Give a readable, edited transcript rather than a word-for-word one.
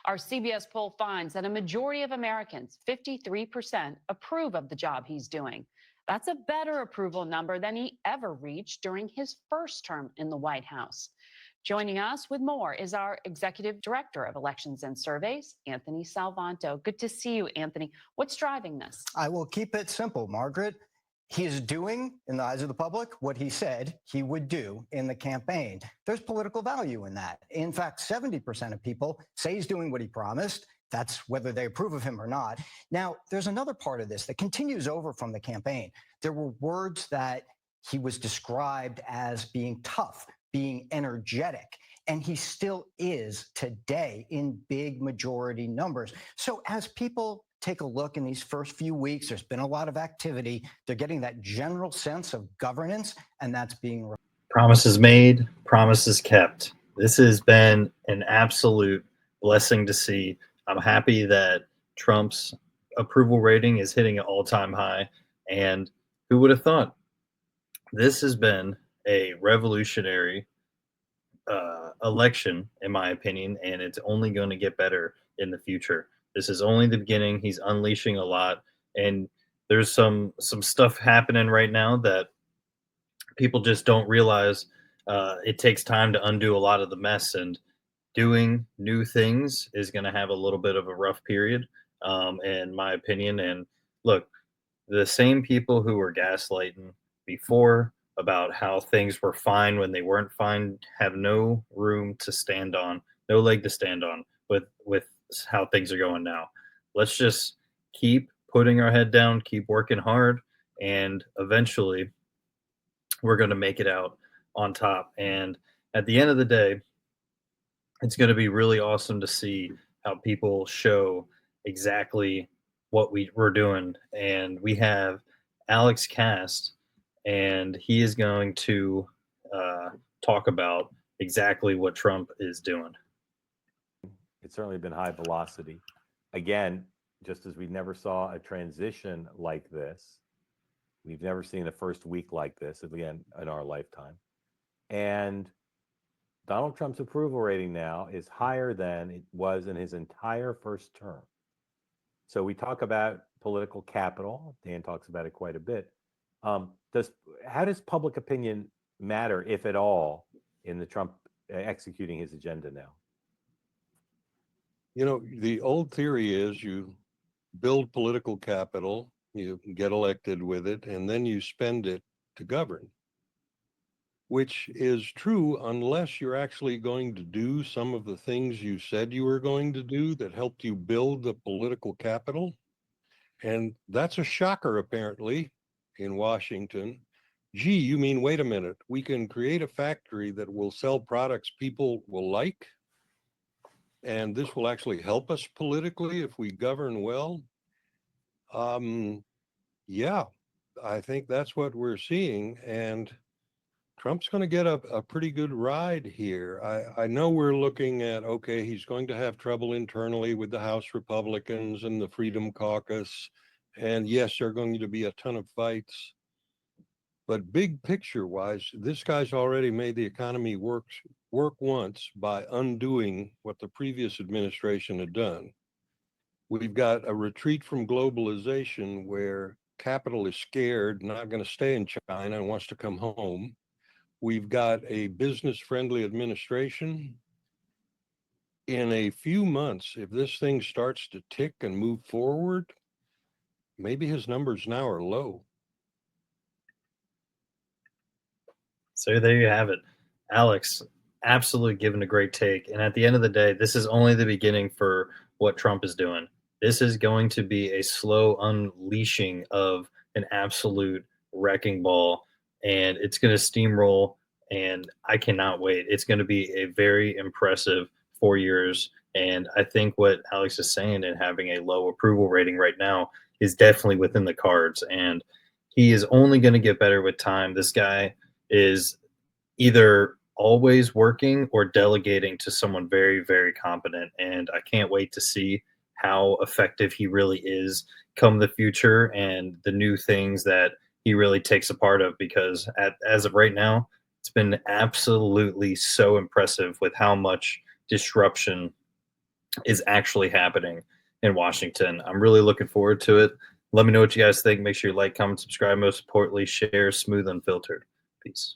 Our CBS poll finds that a majority of Americans, 53%, approve of the job he's doing. That's a better approval number than he ever reached during his first term in the White House. Joining us with more is our Executive Director of Elections and Surveys, Anthony Salvanto. Good to see you, Anthony. What's driving this? I will keep it simple, Margaret. He is doing, in the eyes of the public, what he said he would do in the campaign. There's political value in that. In fact, 70% of people say he's doing what he promised. That's whether they approve of him or not. Now, there's another part of this that continues over from the campaign. There were words that he was described as being tough, being energetic, and he still is today in big majority numbers. So as people take a look in these first few weeks, there's been a lot of activity. They're getting that general sense of governance, and that's being promises made, promises kept. This has been an absolute blessing to see. I'm happy that Trump's approval rating is hitting an all-time high, and who would have thought? This has been a revolutionary election, in my opinion, and it's only going to get better in the future. This is only the beginning. He's unleashing a lot, and there's some stuff happening right now that people just don't realize. It takes time to undo a lot of the mess, and doing new things is going to have a little bit of a rough period, in my opinion. And look, the same people who were gaslighting before about how things were fine when they weren't fine have no room to stand on, no leg to stand on with how things are going now. Let's just keep putting our head down, keep working hard, and eventually we're going to make it out on top. And at the end of the day, it's going to be really awesome to see how people show exactly what we're doing. And we have Alex Cast, and he is going to talk about exactly what Trump is doing. It's certainly been high velocity. Again, just as we never saw a transition like this, we've never seen the first week like this, again, in our lifetime. And Donald Trump's approval rating now is higher than it was in his entire first term. So we talk about political capital. Dan talks about it quite a bit. How does public opinion matter, if at all, in the Trump executing his agenda now? You know, the old theory is you build political capital, you get elected with it, and then you spend it to govern, which is true unless you're actually going to do some of the things you said you were going to do that helped you build the political capital. And that's a shocker, apparently, in Washington. Gee, you mean, wait a minute, we can create a factory that will sell products people will like, and this will actually help us politically if we govern well? Yeah, I think that's what we're seeing, and Trump's going to get a pretty good ride here. I know we're looking at, okay, he's going to have trouble internally with the House Republicans and the Freedom Caucus, and yes, there are going to be a ton of fights. But big picture wise, this guy's already made the economy work once by undoing what the previous administration had done. We've got a retreat from globalization where capital is scared, not going to stay in China and wants to come home. We've got a business-friendly administration. In a few months, if this thing starts to tick and move forward, maybe his numbers now are low. So there you have it. Alex, absolutely giving a great take. And at the end of the day, this is only the beginning for what Trump is doing. This is going to be a slow unleashing of an absolute wrecking ball, and it's going to steamroll, and I cannot wait. It's going to be a very impressive 4 years, and I think what Alex is saying and having a low approval rating right now is definitely within the cards, and he is only going to get better with time. This guy is either always working or delegating to someone very, very competent. And I can't wait to see how effective he really is come the future and the new things that he really takes a part of, because as of right now, it's been absolutely so impressive with how much disruption is actually happening in Washington. I'm really looking forward to it. Let me know what you guys think. Make sure you like, comment, subscribe. Most importantly, share Smooth Unfiltered. Peace.